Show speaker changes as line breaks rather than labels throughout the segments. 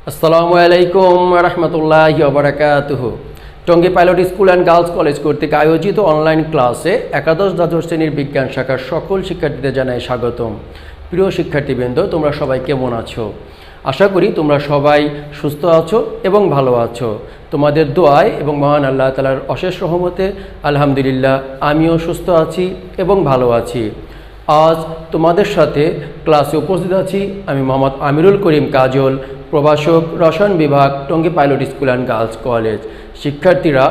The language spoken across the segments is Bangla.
আসসালামু আলাইকুম রহমতুল্লাহি ওয়া বারাকাতুহু। Tongi pilot school and girls college কর্তৃক আয়োজিত অনলাইন ক্লাসে একাদশ দ্বাদশ শ্রেণীর বিজ্ঞান শাখার সকল শিক্ষার্থীদের জানাই স্বাগতম। প্রিয় শিক্ষার্থীবৃন্দ, তোমরা সবাই কেমন আছো? আশা করি তোমরা সবাই সুস্থ আছো এবং ভালো আছো। তোমাদের দোয়ায় এবং মহান আল্লাহ তাআলার অশেষ রহমতে আলহামদুলিল্লাহ আমিও সুস্থ আছি এবং ভালো আছি। আজ তোমাদের সাথে ক্লাসে উপস্থিত আছি আমি মোহাম্মদ আমিরুল করিম কাজল, প্রভাষক, রসায়ন বিভাগ, Tongi pilot school and girls college. শিক্ষার্থীরা,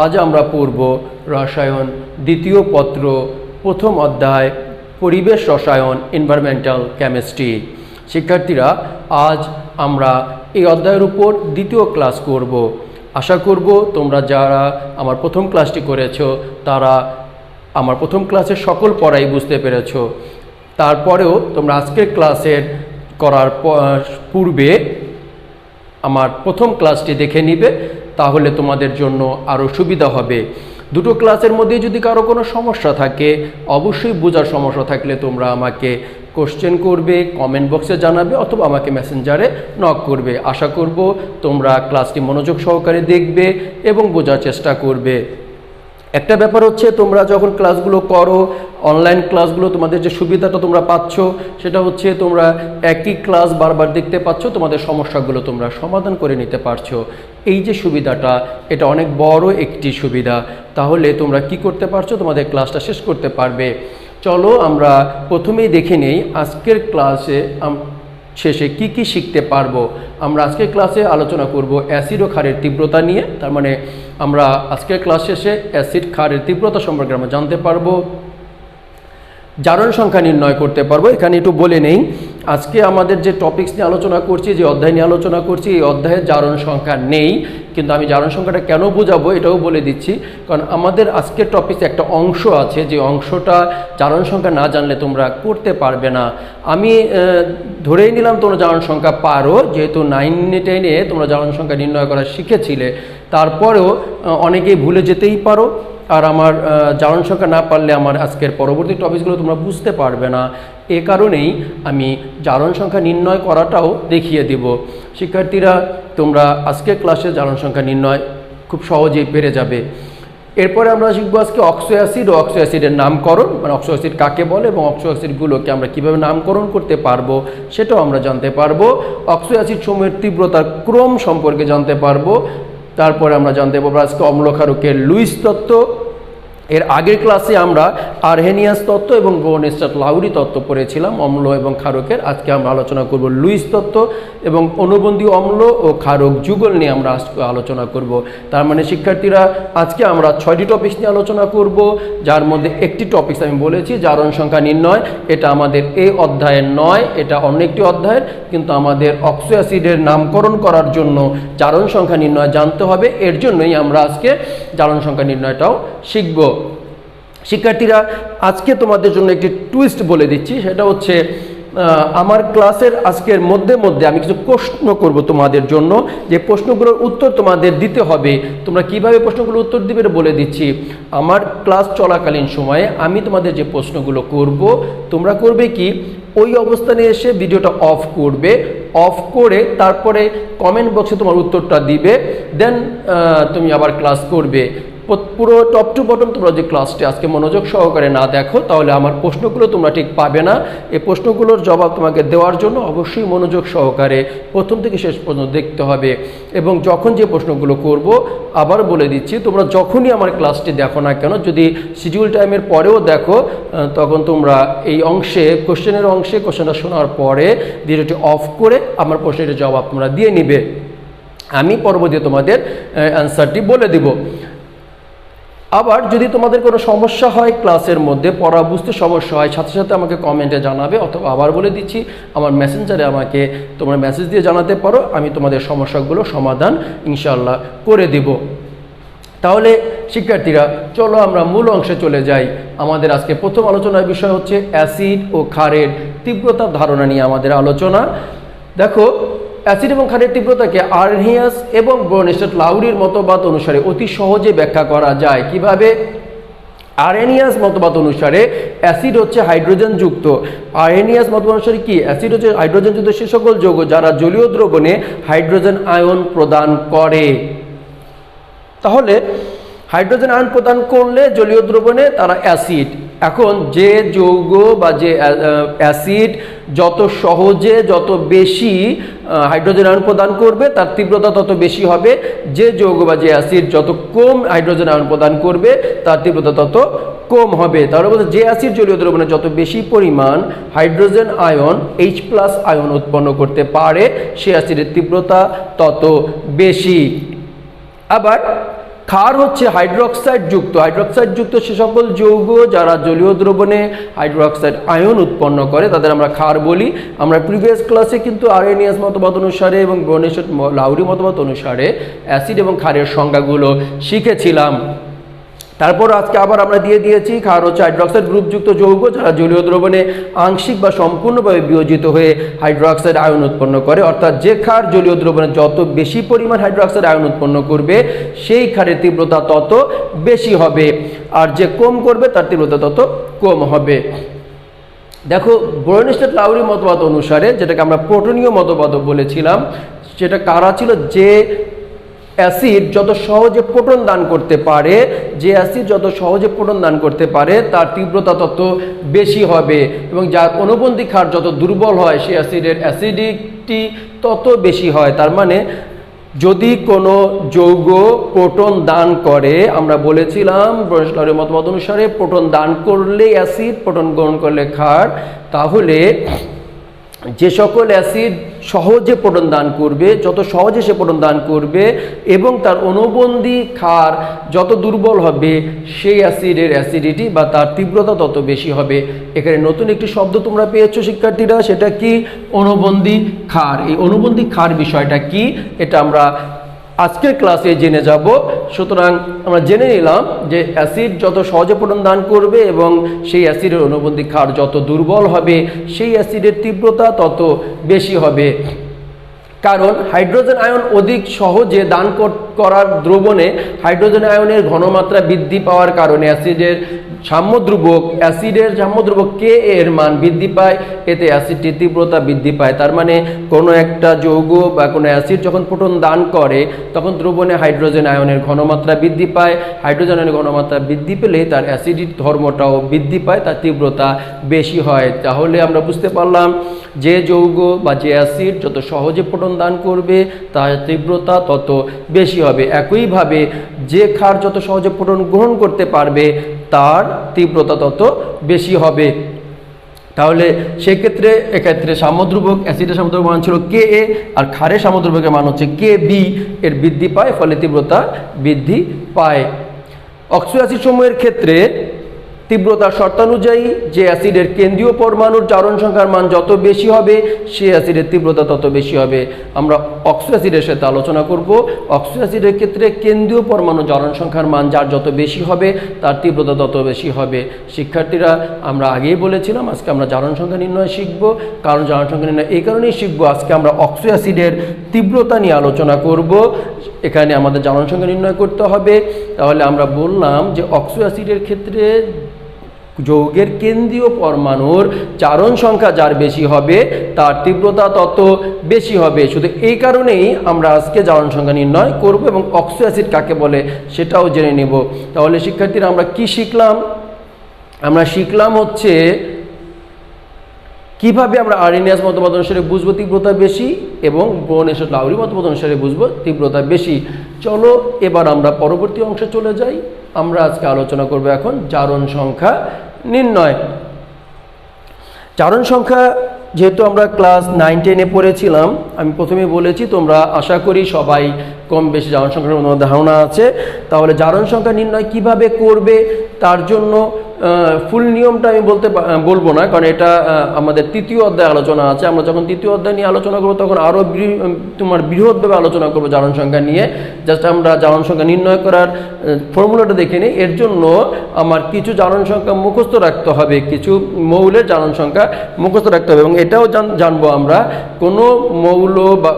আজ আমরা পড়ব রসায়ন দ্বিতীয় পত্র, প্রথম অধ্যায় পরিবেশ রসায়ন, এনভায়রনমেন্টাল কেমিস্ট্রি। শিক্ষার্থীরা, আজ আমরা এই অধ্যায়ের উপর দ্বিতীয় ক্লাস করব। আশা করব তোমরা যারা আমার প্রথম ক্লাসটি করেছো তারা আমার প্রথম ক্লাসের সকল পড়াই বুঝতে পেরেছো। তারপরেও তোমরা আজকের ক্লাসের করার পূর্বে আমার প্রথম ক্লাসটি দেখে নিবে, তাহলে তোমাদের জন্য আরও সুবিধা হবে। দুটো ক্লাসের মধ্যে যদি কারো কোনো সমস্যা থাকে, অবশ্যই বোঝার সমস্যা থাকলে তোমরা আমাকে কোশ্চেন করবে, কমেন্ট বক্সে জানাবে অথবা আমাকে মেসেঞ্জারে নক করবে। আশা করব তোমরা ক্লাসটি মনোযোগ সহকারে দেখবে এবং বোঝার চেষ্টা করবে। একটা ব্যাপার হচ্ছে, তোমরা যখন ক্লাসগুলো করো, অনলাইন ক্লাসগুলো, তোমাদের যে সুবিধাটা তোমরা পাচ্ছ সেটা হচ্ছে তোমরা একই ক্লাস বারবার দেখতে পাচ্ছ, তোমাদের সমস্যাগুলো তোমরা সমাধান করে নিতে পারছো। এই যে সুবিধাটা, এটা অনেক বড় একটি সুবিধা। তাহলে তোমরা কি করতে পারছো? তোমাদের ক্লাসটা শেষ করতে পারবে। চলো আমরা প্রথমেই দেখে নেই আজকের ক্লাসে শেষে কি কি শিখতে পারবো। আমরা আজকের ক্লাসে আলোচনা করব অ্যাসিড ও ক্ষারের তীব্রতা নিয়ে। তার মানে আমরা আজকের ক্লাস শেষে অ্যাসিড ক্ষারের তীব্রতা সম্পর্কে আমরা জানতে পারবো, জারণ সংখ্যা নির্ণয় করতে পারবো। এখানে একটু বলে নেই, আজকে আমাদের যে টপিকস নিয়ে আলোচনা করছি, যে অধ্যায় নিয়ে আলোচনা করছি, এই অধ্যায়ে জারণ সংখ্যা নেই, কিন্তু আমি জারণ সংখ্যাটা কেন বোঝাবো এটাও বলে দিচ্ছি। কারণ আমাদের আজকের টপিকে একটা অংশ আছে, যে অংশটা জারণ সংখ্যা না জানলে তোমরা করতে পারবে না। আমি ধরেই নিলাম তোমরা জারণ সংখ্যা পারো, যেহেতু 9 10-এ তোমরা জারণ সংখ্যা নির্ণয় করা শিখেছিলে। তারপরেও অনেকেই ভুলে যেতেই পারো, আর আমার জারণ সংখ্যা না পারলে আমার আজকের পরবর্তী টপিকগুলো তোমরা বুঝতে পারবে না। এ কারণেই আমি জারণ সংখ্যা নির্ণয় করাটাও দেখিয়ে দেব। শিক্ষার্থীরা, তোমরা আজকের ক্লাসে জারণ সংখ্যা নির্ণয় খুব সহজেই পেরে যাবে। এরপরে আমরা শিখবো আজকে অক্সো অ্যাসিড ও অক্সো অ্যাসিডের নামকরণ, মানে অক্সো অ্যাসিড কাকে বলে এবং অক্সো অ্যাসিডগুলোকে আমরা কীভাবে নামকরণ করতে পারবো সেটাও আমরা জানতে পারবো। অক্সো অ্যাসিড সমূহের তীব্রতার ক্রম সম্পর্কে জানতে পারবো। তারপরে আমরা জানতে পারবো আজকে অম্ল ক্ষারকের লুইস তত্ত্ব। এর আগের ক্লাসে আমরা আরহেনিয়াস তত্ত্ব এবং ব্রুনস্টাড-লাউরি তত্ত্ব পড়েছিলাম অম্ল এবং ক্ষারকের। আজকে আমরা আলোচনা করব লুইস তত্ত্ব এবং অনুবন্ধী অম্ল ও ক্ষারক যুগল নিয়ে আমরা আজকে আলোচনা করব। তার মানে শিক্ষার্থীরা, আজকে আমরা 6টি টপিকস নিয়ে আলোচনা করব, যার মধ্যে একটি টপিকস আমি বলেছি জারণ সংখ্যা নির্ণয়। এটা আমাদের এই অধ্যায়ের নয়, এটা অন্য একটি অধ্যায়ের, কিন্তু আমাদের অক্সো অ্যাসিডের নামকরণ করার জন্য জারণ সংখ্যা নির্ণয় জানতে হবে। এর জন্যই আমরা আজকে জারণ সংখ্যা নির্ণয়টাও শিখব। শিক্ষার্থীরা, আজকে তোমাদের জন্য একটি টুইস্ট বলে দিচ্ছি, সেটা হচ্ছে আমার ক্লাসের আজকের মধ্যে আমি কিছু প্রশ্ন করব তোমাদের জন্য, যে প্রশ্নগুলোর উত্তর তোমাদের দিতে হবে। তোমরা কিভাবে প্রশ্নগুলোর উত্তর দিবে বলে দিচ্ছি। আমার ক্লাস চলাকালীন সময়ে আমি তোমাদের যে প্রশ্নগুলো করব, তোমরা করবে কি, ওই অবস্থানে এসে ভিডিওটা অফ করবে, অফ করে তারপরে কমেন্ট বক্সে তোমার উত্তরটা দিবে, দেন তুমি আবার ক্লাস করবে। পুরো টপ টু বটম তোমরা যে ক্লাসটি আজকে মনোযোগ সহকারে না দেখো, তাহলে আমার প্রশ্নগুলো তোমরা ঠিক পাবে না। এই প্রশ্নগুলোর জবাব তোমাকে দেওয়ার জন্য অবশ্যই মনোযোগ সহকারে প্রথম থেকে শেষ পর্যন্ত দেখতে হবে। এবং যখন যে প্রশ্নগুলো করব, আবার বলে দিচ্ছি, তোমরা যখনই আমার ক্লাসটি দেখো না কেন, যদি শিডিউল টাইমের পরেও দেখো, তখন তোমরা এই অংশে কোশ্চেনটা শোনার পরে ভিডিওটি অফ করে আমার প্রশ্নের জবাব তোমরা দিয়ে নিবে। আমি পরবর্তীতে তোমাদের অ্যান্সারটি বলে দিব। আবার যদি তোমাদের কোনো সমস্যা হয়, ক্লাসের মধ্যে পড়া বুঝতে সমস্যা হয়, সাথে সাথে আমাকে কমেন্টে জানাবে, অথবা আবার বলে দিচ্ছি আমার মেসেঞ্জারে আমাকে তোমরা মেসেজ দিয়ে জানাতে পারো। আমি তোমাদের সমস্যাগুলো সমাধান ইনশাআল্লাহ করে দিব। তাহলে শিক্ষার্থীরা, চলো আমরা মূল অংশে চলে যাই। আমাদের আজকে প্রথম আলোচনার বিষয় হচ্ছে অ্যাসিড ও ক্ষারের তীব্রতার ধারণা নিয়ে আমাদের আলোচনা। দেখো, অ্যাসিড এবং ক্ষারের তীব্রতাকে আরহেনিয়াস এবং ব্রুনস্টাড-লাউরির মতবাদ অনুসারে অতি সহজে ব্যাখ্যা করা যায়। কিভাবে? আরহেনিয়াস মতবাদ অনুসারে অ্যাসিড হচ্ছে হাইড্রোজেনযুক্ত। আরহেনিয়াস মতবাদ অনুসারে কি অ্যাসিড হচ্ছে হাইড্রোজেনযুক্ত সে সকল যৌগ যারা জলীয় দ্রবণে হাইড্রোজেন আয়ন প্রদান করে। তাহলে হাইড্রোজেন আয়ন প্রদান করলে জলীয় দ্রবণে তারা অ্যাসিড। এখন যে যৌগ বা যে অ্যাসিড যত সহজে যত বেশি হাইড্রোজেন আয়ন প্রদান করবে তার তীব্রতা তত বেশি হবে, যে যৌগ বা যে অ্যাসিড যত কম হাইড্রোজেন আয়ন প্রদান করবে তার তীব্রতা তত কম হবে। তাহলে বলতে যে অ্যাসিড জলীয় দ্রবণে যত বেশি পরিমাণ হাইড্রোজেন আয়ন H+ আয়ন উৎপন্ন করতে পারে সে অ্যাসিডের তীব্রতা তত বেশি। আবার ক্ষার হচ্ছে হাইড্রোক্সাইড যুক্ত সে সকল যৌগ যারা জলীয় দ্রবণে হাইড্রোক্সাইড আয়ন উৎপন্ন করে তাদের আমরা ক্ষার বলি। আমরা প্রিভিয়াস ক্লাসে কিন্তু আরহেনিয়াস মতবাদ অনুসারে এবং ব্রুনেস্টেড-লাউরি মতবাদ অনুসারে অ্যাসিড এবং ক্ষারের সংজ্ঞাগুলো শিখেছিলাম। তারপর আজকে আবার আমরা দিয়ে দিয়েছি ক্ষার হচ্ছে হাইড্রোক্সাইড গ্রুপযুক্ত যৌগ যারা জলীয় দ্রবণে আংশিক বা সম্পূর্ণভাবে বিয়োজিত হয়ে হাইড্রোক্সাইড আয়ন উৎপন্ন করে। অর্থাৎ যে ক্ষার জলীয় দ্রবণে যত বেশি পরিমাণ হাইড্রোক্সাইড আয়ন উৎপন্ন করবে সেই ক্ষারের তীব্রতা তত বেশি হবে, আর যে কম করবে তার তীব্রতা তত কম হবে। দেখো ব্রুনেস্টেড-লাউরি মতবাদ অনুসারে যেটাকে আমরা প্রোটনীয় মতবাদ বলেছিলাম, সেটা কারা ছিল? যে অ্যাসিড যত সহজে প্রোটন দান করতে পারে তার তীব্রতা তত বেশি হবে, এবং যার অনুবন্ধী ক্ষার যত দুর্বল হয় সেই অ্যাসিডের অ্যাসিডিটি তত বেশি হয়। তার মানে যদি কোনো যৌগ প্রোটন দান করে, আমরা বলেছিলাম ব্রুনেস্টেড-লাউরি মতবাদ অনুসারে প্রোটন দান করলে অ্যাসিড, প্রোটন গ্রহণ করলে ক্ষার, তাহলে যে সকল অ্যাসিড সহজে প্রোটন দান করবে, যত সহজে সে প্রোটন দান করবে এবং তার অনুবন্ধী ক্ষার যত দুর্বল হবে সেই অ্যাসিডের অ্যাসিডিটি বা তার তীব্রতা তত বেশি হবে। এখানে নতুন একটি শব্দ তোমরা পেয়েছো শিক্ষার্থীরা, সেটা কি? অনুবন্ধী ক্ষার। এই অনুবন্ধী ক্ষার বিষয়টা কি এটা আমরা আজকের ক্লাসে জেনে যাব। সুতরাং আমরা জেনে নিলাম যে অ্যাসিড যত সহজে প্রোটন দান করবে এবং সেই অ্যাসিডের অনুবন্ধী ক্ষার যত দুর্বল হবে সেই অ্যাসিডের তীব্রতা তত বেশি হবে। কারণ হাইড্রোজেন আয়ন অধিক সহজে দান করার দ্রবণে হাইড্রোজেন আয়নের ঘনমাত্রা বৃদ্ধি পাওয়ার কারণে অ্যাসিডের সাম্যদ্রব্যক Ka এর মান বৃদ্ধি পায়, এতে অ্যাসিডটির তীব্রতা বৃদ্ধি পায়। তার মানে কোনো একটা যৌগ বা কোনো অ্যাসিড যখন প্রোটন দান করে তখন দ্রবণে হাইড্রোজেন আয়নের ঘনমাত্রা বৃদ্ধি পায়। হাইড্রোজেন আয়নের ঘনমাত্রা বৃদ্ধি পেলে তার অ্যাসিডিক ধর্মটাও বৃদ্ধি পায়, তার তীব্রতা বেশি হয়। তাহলে আমরা বুঝতে পারলাম যে যৌগ বা যে অ্যাসিড যত সহজে প্রোটন দান করবে তার তীব্রতা তত বেশি হবে। একইভাবে যে ক্ষার যত সহজে প্রোটন গ্রহণ করতে পারবে তার তীব্রতা তত বেশি হবে। তাহলে সেক্ষেত্রে এক্ষেত্রে সাম্যদ্রব্যক অ্যাসিডের সাম্যদ্রব্যক মান ছিল Ka আর ক্ষারের সাম্যদ্রব্যকের মান হচ্ছে Kb, এর বৃদ্ধি পায়, ফলে তীব্রতা বৃদ্ধি পায়। অক্সো অ্যাসিড সমূহের ক্ষেত্রে তীব্রতার শর্তানুযায়ী যে অ্যাসিডের কেন্দ্রীয় পরমাণুর জারণ সংখ্যার মান যত বেশি হবে সেই অ্যাসিডের তীব্রতা তত বেশি হবে। আমরা অক্সো অ্যাসিডের সাথে আলোচনা করব। অক্সো অ্যাসিডের ক্ষেত্রে কেন্দ্রীয় পরমাণু জারণ সংখ্যার মান যার যত বেশি হবে তার তীব্রতা তত বেশি হবে। শিক্ষার্থীরা আমরা আগেই বলেছিলাম আজকে আমরা জারণ সংখ্যা নির্ণয় শিখব। কারণ জারণ সংখ্যা নির্ণয় এই কারণেই শিখব, আজকে আমরা অক্সো অ্যাসিডের তীব্রতা নিয়ে আলোচনা করব। এখানে আমাদের জারণ সংখ্যা নির্ণয় করতে হবে। তাহলে আমরা বললাম যে অক্সো অ্যাসিডের ক্ষেত্রে যৌগের কেন্দ্রীয় পরমাণুর জারণ সংখ্যা যার বেশি হবে তার তীব্রতা তত বেশি হবে। শুধু এই কারণেই আমরা আজকে জারণ সংখ্যা নির্ণয় করব এবং অক্সো অ্যাসিড কাকে বলে সেটাও জেনে নেব। তাহলে শিক্ষার্থীরা আমরা কি শিখলাম? আমরা শিখলাম হচ্ছে কিভাবে আমরা আরহেনিয়াস মতবাদ অনুসারে বুঝবো তীব্রতা বেশি এবং ব্রুনেস্টেড-লাউরি মতবাদ অনুসারে বুঝবো তীব্রতা বেশি। চলো এবার আমরা পরবর্তী অংশে চলে যাই। আমরা আজকে আলোচনা করব এখন জারণ সংখ্যা নির্ণয়। জারণ সংখ্যা যেহেতু আমরা ক্লাস 9-10-এ পড়েছিলাম, আমি প্রথমে বলেছি তোমরা আশা করি সবাই কম বেশি জারণ সংখ্যার ধারণা আছে। তাহলে জারণ সংখ্যা নির্ণয় কিভাবে করবে তার জন্য ফুল নিয়মটা আমি বলবো না, কারণ এটা আমাদের তৃতীয় অধ্যায়ে আলোচনা আছে। আমরা যখন তৃতীয় অধ্যায় নিয়ে আলোচনা করবো তখন আরও তোমার বৃহৎভাবে আলোচনা করবো জারণ সংখ্যা নিয়ে। জাস্ট আমরা জারণ সংখ্যা নির্ণয় করার ফর্মুলাটা দেখে নিই। এর জন্য আমার কিছু জারণ সংখ্যা মুখস্থ রাখতে হবে, কিছু মৌলের জারণ সংখ্যা মুখস্থ রাখতে হবে। এবং এটাও জানবো আমরা কোনো মৌল বা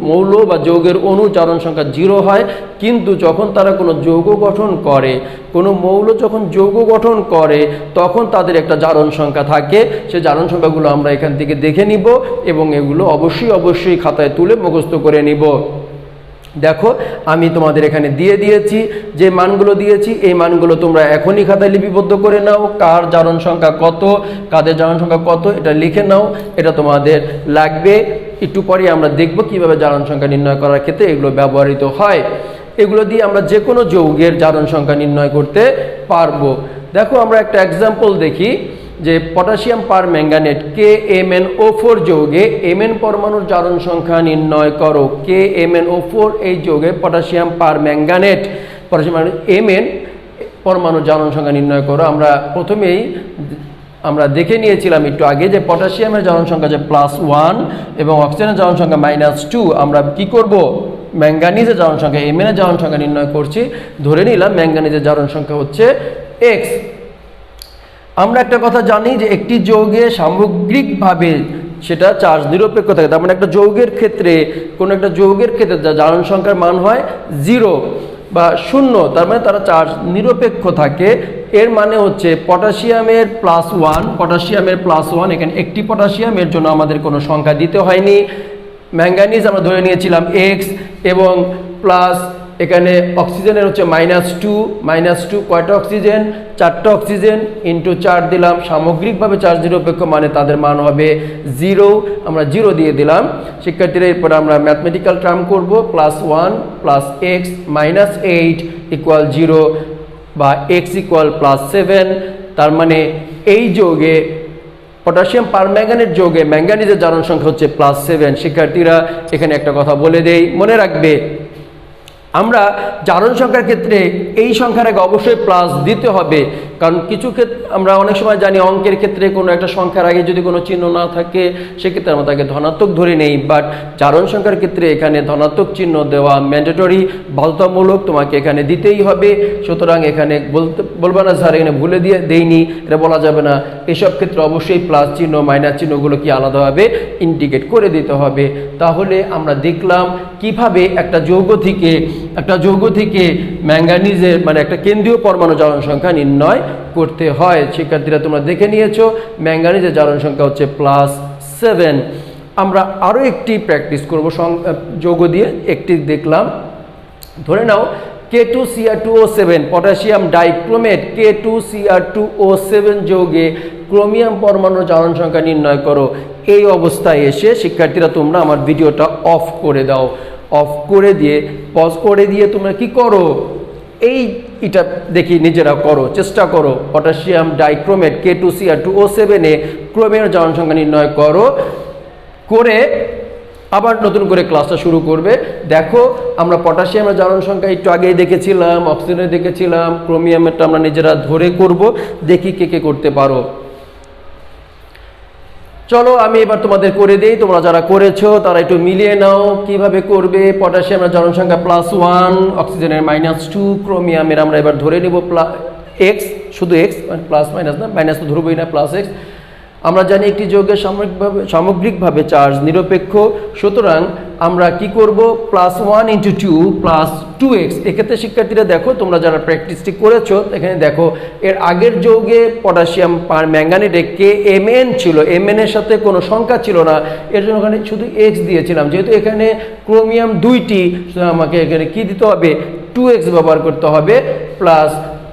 মৌল বা যৌগের অণুর জারণ সংখ্যা 0 হয়, কিন্তু যখন তারা কোনো যৌগ গঠন করে, কোনো মৌল যখন যৌগ গঠন করে তখন তাদের একটা জারণ সংখ্যা থাকে। সেই জারণ সংখ্যাগুলো আমরা এখান থেকে দেখে নিব এবং এগুলো অবশ্যই খাতায় তুলে মুখস্থ করে নিব। দেখো আমি তোমাদের এখানে দিয়েছি, যে মানগুলো দিয়েছি এই মানগুলো তোমরা এখনই খাতায় লিপিবদ্ধ করে নাও। কার জারণ সংখ্যা কত, কাদের জারণ সংখ্যা কত, এটা লিখে নাও। এটা তোমাদের লাগবে। একটু পরে আমরা দেখব কিভাবে জারণ সংখ্যা নির্ণয় করার ক্ষেত্রে এগুলো ব্যবহৃত হয়। এগুলো দিয়ে আমরা যে কোনো যৌগের জারণ সংখ্যা নির্ণয় করতে পারবো। দেখো আমরা একটা এক্সাম্পল দেখি, যে পটাশিয়াম পার ম্যাঙ্গানেট KMnO4 যৌগে Mn পরমাণুর জারণ সংখ্যা নির্ণয় করো। KMnO4 এই যৌগে পটাশিয়াম পার ম্যাঙ্গানেট Mn পরমাণুর জারণ সংখ্যা নির্ণয় করো। আমরা প্রথমেই আমরা দেখে নিয়েছিলাম একটু আগে যে পটাশিয়ামের জারণ সংখ্যা যে +1 এবং অক্সিজেনের জারণ সংখ্যা -2। আমরা কি করব, ম্যাঙ্গানিজের জারণ সংখ্যা Mn এর জারণ সংখ্যা নির্ণয় করছি। ধরে নিলাম ম্যাঙ্গানিজের জারণ সংখ্যা হচ্ছে X। আমরা একটা কথা জানি যে একটি যৌগে সামগ্রিকভাবে সেটা চার্জ নিরপেক্ষ থাকে। তার মানে একটা যৌগের ক্ষেত্রে, কোনো একটা যৌগের ক্ষেত্রে যা জারণ সংখ্যার মান হয় 0 বা 0, তার মানে তারা চার্জ নিরপেক্ষ থাকে। এর মানে হচ্ছে পটাশিয়ামের +1, এখানে একটি পটাশিয়ামের জন্য আমাদের কোনো সংখ্যা দিতে হয়নি। ম্যাঙ্গানিজ আমরা ধরে নিয়েছিলাম X, এবং প্লাস এখানে অক্সিজেনের হচ্ছে -2 কয়টা অক্সিজেন, 4টা অক্সিজেন, ইন্টু 4 দিলাম। সামগ্রিকভাবে চার্জ নিরপেক্ষ মানে তাদের মান হবে 0, আমরা 0 দিয়ে দিলাম। শিক্ষার্থীরা এরপর আমরা ম্যাথমেটিক্যাল টার্ম করব, +1 + x -8 = 0 বা x = +7। তার মানে এই যৌগে পটাশিয়াম পারম্যাঙ্গানেট যৌগে ম্যাঙ্গানিজের জারণ সংখ্যা হচ্ছে +7। শিক্ষার্থীরা এখানে একটা কথা বলে দেই, মনে রাখবে আমরা জারণ সংখ্যার ক্ষেত্রে এই সংখ্যার আগে অবশ্যই প্লাস দিতে হবে। কারণ কিছু ক্ষেত্রে আমরা অনেক সময় জানি অঙ্কের ক্ষেত্রে কোনো একটা সংখ্যার আগে যদি কোনো চিহ্ন না থাকে সেক্ষেত্রে আমরা তাকে ধনাত্মক ধরে নেই, বাট জারণ সংখ্যার ক্ষেত্রে এখানে ধনাত্মক চিহ্ন দেওয়া ম্যান্ডেটরি, বাধ্যতামূলক, তোমাকে এখানে দিতেই হবে। সুতরাং এখানে বলবে না স্যার এখানে ভুলে দেইনি, এটা বলা যাবে না। এসব ক্ষেত্রে অবশ্যই প্লাস চিহ্ন মাইনাস চিহ্নগুলো কি আলাদাভাবে ইন্ডিকেট করে দিতে হবে। তাহলে আমরা দেখলাম কিভাবে একটা যৌগ থেকে ম্যাঙ্গানিজের মানে একটা কেন্দ্রীয় পরমাণু জারণ সংখ্যা নির্ণয় করতে হয়। শিক্ষার্থীরা তোমরা দেখে নিয়েছো ম্যাঙ্গানিজের জারণ সংখ্যা হচ্ছে +7। আমরা আরও একটি প্র্যাকটিস করব যৌগ দিয়ে। একটি দেখলাম, ধরে নাও K2Cr2O7 পটাশিয়াম ডাইক্রোমেট K2Cr2O7 যৌগে ক্রোমিয়াম পরমাণুর জারণ সংখ্যা নির্ণয় করো। এই অবস্থায় এসে শিক্ষার্থীরা তোমরা আমার ভিডিওটা অফ করে দাও। অফ করে দিয়ে পজ করে দিয়ে তোমরা কি করো, এটা দেখি নিজেরা করো, চেষ্টা করো। পটাশিয়াম ডাইক্রোমেট K2Cr2O7 এ ক্রোমিয়ামের জারণ সংখ্যা নির্ণয় করে আবার নতুন করে ক্লাসটা শুরু করবে। দেখো আমরা পটাশিয়ামের জারণ সংখ্যা একটু আগেই দেখেছিলাম, অক্সিজেনের দেখেছিলাম, ক্রোমিয়ামেরটা আমরা নিজেরা ধরে করব। দেখি কে করতে পারো। চলো আমি এবার তোমাদের করে দেই, তোমরা যারা করেছো তারা একটু মিলিয়ে নাও কিভাবে করবে। পটাশিয়ামের জারণ সংখ্যা +1, অক্সিজেনের -2, ক্রোমিয়ামের আমরা এবার ধরে নেব x, শুধু x, প্লাস মাইনাস না, মাইনাস তো ধরবই না, +x। আমরা জানি একটি যৌগের সামগ্রিকভাবে চার্জ নিরপেক্ষ। সুতরাং আমরা কি করব, +1 × 2 + 2x। এক্ষেত্রে শিক্ষার্থীরা দেখো তোমরা যারা প্র্যাকটিসটি করেছো এখানে দেখো এর আগের যৌগে পটাশিয়াম পারম্যাঙ্গানেটে Kmn ছিল, Mn এর সাথে কোনো সংখ্যা ছিল না, এর জন্য ওখানে শুধু x দিয়েছিলাম। যেহেতু এখানে ক্রোমিয়াম 2টি, আমাকে এখানে কি দিতে হবে, 2x ব্যবহার করতে হবে। প্লাস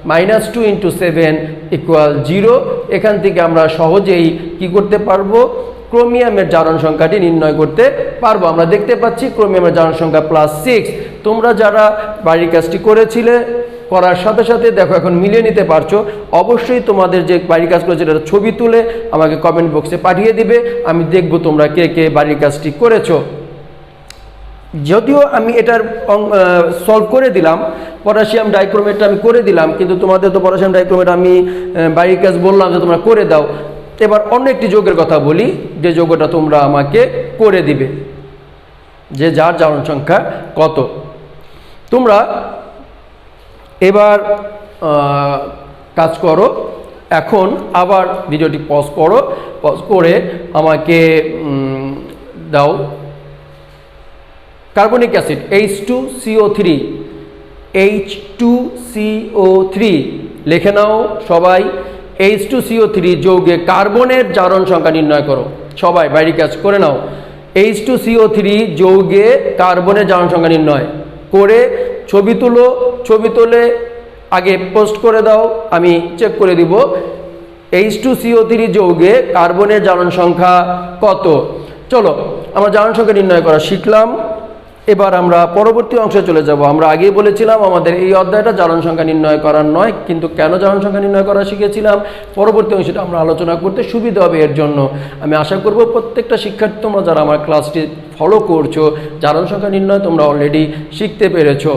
-2 × 7 = 0। এখান থেকে আমরা সহজেই কি করতে পারবো, ক্রোমিয়ামের জারণ সংখ্যাটি নির্ণয় করতে পারবো। আমরা দেখতে পাচ্ছি ক্রোমিয়ামের জারণ সংখ্যা +6। তোমরা যারা বাড়ির কাজটি করেছিলে করার সাথে সাথে দেখো এখন মিলিয়ে নিতে পারছো। অবশ্যই তোমাদের যে বাড়ির কাজ করেছে এটা ছবি তুলে আমাকে কমেন্ট বক্সে পাঠিয়ে দিবে, আমি দেখব তোমরা কে বাড়ির কাজটি করেছো। যদিও আমি এটার সলভ করে দিলাম, পটাশিয়াম ডাইক্রোমেটটা আমি করে দিলাম, কিন্তু তোমাদের তো পটাশিয়াম ডাইক্রোমেট আমি বাড়ির কাজ বললাম যে তোমরা করে দাও। এবার অন্য একটি যৌগের কথা বলি, যে যৌগটা তোমরা আমাকে করে দিবে, যে যার জারণ সংখ্যা কত। তোমরা এবার কাজ করো, এখন আবার ভিডিওটি পজ করো, পজ করে আমাকে দাও কার্বনিক অ্যাসিড H2CO3, H2CO3 লিখে নাও সবাই। H2CO3 যৌগে কার্বনের জারণ সংখ্যা নির্ণয় করো, সবাই বাইরে কাজ করে নাও। H2CO3 যৌগে কার্বনের জারণ সংখ্যা নির্ণয় করে ছবি তুলো, ছবি তুলে আগে পোস্ট করে দাও, আমি চেক করে দিব H2CO3 যৌগে কার্বনের জারণ সংখ্যা কত। চলো আমরা জারণ সংখ্যা নির্ণয় করা শিখলাম, এবার আমরা পরবর্তী অংশে চলে যাব। আমরা আগেই বলেছিলাম আমাদের এই অধ্যায়টা জারণ সংখ্যা নির্ণয় করার নয়, কিন্তু কেন জারণ সংখ্যা নির্ণয় করা শিখেছিলাম পরবর্তী অংশটা আমরা আলোচনা করতে সুবিধা হবে। এর জন্য আমি আশা করব প্রত্যেকটা শিক্ষার্থী তোমরা যারা আমার ক্লাসটি ফলো করছো, জারণ সংখ্যা নির্ণয় তোমরা অলরেডি শিখতে পেরেছো।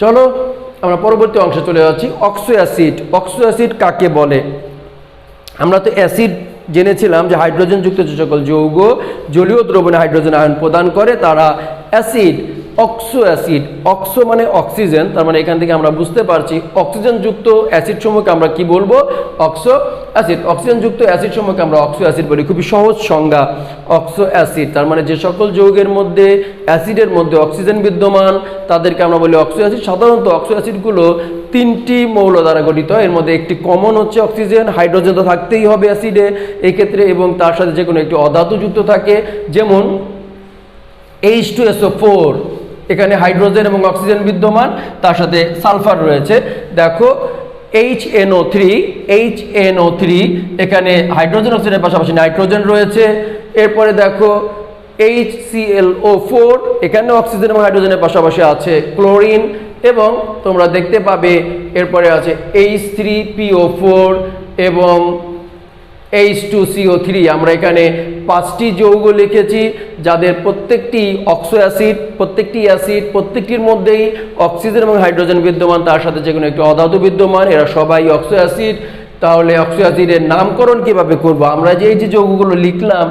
চলো আমরা পরবর্তী অংশে চলে যাচ্ছি। Oxo acid. অক্সো অ্যাসিড কাকে বলে? আমরা তো অ্যাসিড জেনেছিলাম যে হাইড্রোজেনযুক্ত যে সকল যৌগ জলীয় দ্রবণে হাইড্রোজেন আয়ন প্রদান করে তারা অ্যাসিড। অক্সো অ্যাসিড, অক্সো মানে অক্সিজেন, তার মানে এখান থেকে আমরা বুঝতে পারছি অক্সিজেনযুক্ত অ্যাসিড সমূহকে আমরা কি বলবো? Oxo acid. অক্সিজেনযুক্ত অ্যাসিড সমূহকে আমরা অক্সো অ্যাসিড বলি। খুবই সহজ সংজ্ঞা অক্সো অ্যাসিড, তার মানে যে সকল যৌগের মধ্যে অ্যাসিডের মধ্যে অক্সিজেন বিদ্যমান তাদেরকে আমরা বলি অক্সো অ্যাসিড। সাধারণত অক্সো অ্যাসিডগুলো তিনটি মৌল দ্বারা গঠিত, এর মধ্যে একটি কমন হচ্ছে অক্সিজেন, হাইড্রোজেন তো থাকতেই হবে অ্যাসিডে এই ক্ষেত্রে, এবং তার সাথে যে কোনো একটি অধাতু যুক্ত থাকে, যেমন H2SO4, এখানে হাইড্রোজেন এবং অক্সিজেন বিদ্যমান, তার সাথে সালফার রয়েছে। দেখো HNO3, এখানে হাইড্রোজেন অক্সিজেনের পাশাপাশি নাইট্রোজেন রয়েছে। এরপরে দেখো HClO4, এখানে অক্সিজেন এবং হাইড্রোজেনের পাশাপাশি আছে ক্লোরিন, এবং তোমরা দেখতে পাবে এরপরে আছে H3PO4 এবং H2CO3। আমরা এখানে 5টি যৌগ লিখেছি যাদের প্রত্যেকটি অক্সো অ্যাসিড, প্রত্যেকটি অ্যাসিড, প্রত্যেকটির মধ্যেই অক্সিজেন এবং হাইড্রোজেন বিদ্যমান, তার সাথে যে কোনো একটি অধাতু বিদ্যমান, এরা সবাই অক্সো অ্যাসিড। তাহলে অক্সো অ্যাসিডের নামকরণ কিভাবে করব? আমরা যে এই যে যৌগগুলো লিখলাম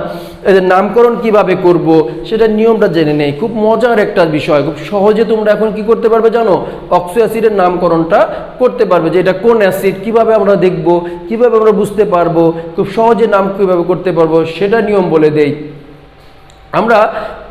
এদের নামকরণ কিভাবে করব সেটা নিয়মটা জেনে নেই। খুব মজার একটা বিষয়, খুব সহজে তোমরা এখন কি করতে পারবে জানো? অক্সো অ্যাসিডের নামকরণটা করতে পারবে, যে এটা কোন অ্যাসিড, কিভাবে আমরা দেখব, কিভাবে আমরা বুঝতে পারবো, খুব সহজে নাম কিভাবে করতে পারবো সেটা নিয়ম বলে দেই। আমরা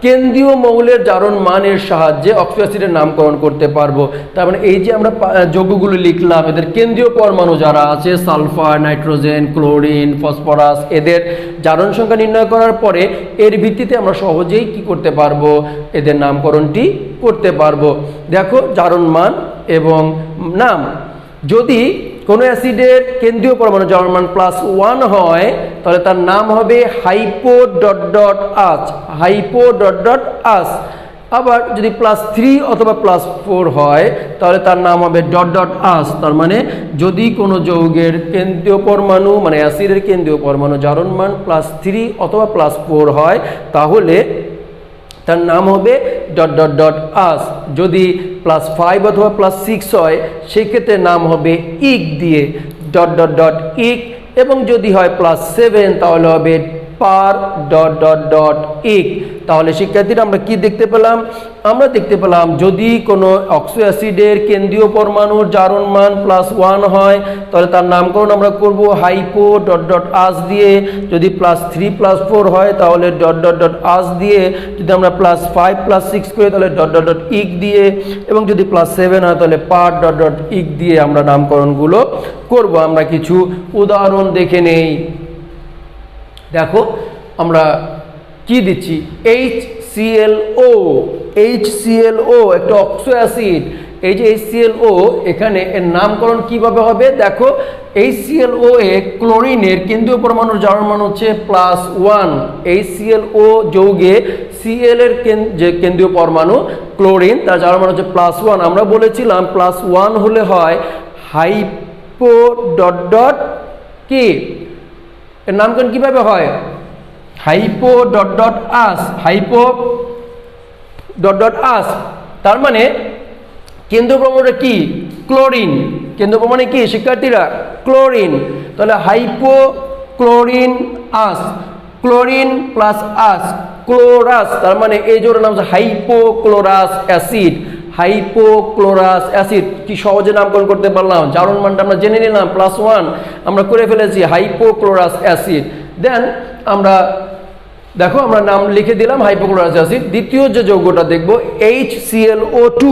কেন্দ্রীয় মৌলের জারণ মানের সাহায্যে অক্সো অ্যাসিডের নামকরণ করতে পারবো। তার মানে এই যে আমরা যৌগগুলো লিখলাম এদের কেন্দ্রীয় পরমাণু যারা আছে সালফার, নাইট্রোজেন, ক্লোরিন, ফসফরাস, এদের জারণ সংখ্যা নির্ণয় করার পরে এর ভিত্তিতে আমরা সহজেই কি করতে পারবো? এদের নামকরণটি করতে পারবো। দেখো জারণ মান এবং নাম। যদি কোনো অ্যাসিডের কেন্দ্রীয় পরমাণু জারণ মান +1 হয় তাহলে তার নাম হবে হাইপো.H, হাইপো.H। আবার যদি +3 অথবা +4 হয় তাহলে তার নাম হবে .H। তার মানে যদি কোনো যৌগের কেন্দ্রীয় পরমাণু মানে অ্যাসিডের কেন্দ্রীয় পরমাণু জারণ মান +3 অথবা +4 হয় তাহলে তার নাম হবে .H। যদি +5 অথবা +6 হয় সেক্ষেত্রে নাম হবে ইক দিয়ে .H। এবং যদি হয় +7 তাহলে হবে par.H। তাহলে শিক্ষার্থীরা আমরা কি দেখতে পেলাম? আমরা দেখতে পেলাম যদি কোনো অক্সো অ্যাসিডের কেন্দ্রীয় পরমাণুর জারণ মান +1 হয় তাহলে তার নামকরণ আমরা করব হাইপো.H দিয়ে। যদি +3 +4 হয় তাহলে .H দিয়ে। যদি আমরা +5 +6 করি তাহলে .H দিয়ে। এবং যদি +7 হয় তাহলে par.H দিয়ে আমরা নামকরণগুলো করব। আমরা কিছু উদাহরণ দেখে নেই। দেখো আমরা কি দিচ্ছি? HClO একটা অক্সো অ্যাসিড। এই যে HClO এখানে এর নামকরণ কিভাবে হবে? দেখো HClO এ ক্লোরিনের কেন্দ্রীয় পরমাণুর জারণ মান হচ্ছে +1। HClO যৌগে Cl এর যে কেন্দ্রীয় পরমাণু ক্লোরিন তার জারণ মান হচ্ছে +1। আমরা বলেছিলাম +1 হলে হয় হাইপো.H। এর নামকরণ কিভাবে হয়? হাইপো.H, হাইপো ডট ডট আস, তার মানে কেন্দ্র প্রমাণটা কি? ক্লোরিন। কেন্দ্র প্রমাণে কি শিক্ষার্থীরা? ক্লোরিন। তাহলে হাইপোক্লোরিন আস, ক্লোরিন প্লাস আস, ক্লোরাস, তার মানে এই জোড়ার নাম হচ্ছে হাইপোক্লোরাস অ্যাসিড। হাইপোক্লোরাস অ্যাসিড কি সহজে নামকরণ করতে পারলাম, জারণ মানটা আমরা জেনে নিলাম, +1 আমরা করে ফেলেছি, হাইপোক্লোরাস অ্যাসিড। দেন আমরা দেখো আমরা নাম লিখে দিলাম হাইপোক্লোরাস অ্যাসিড। দ্বিতীয় যে যৌগটা দেখব HClO2।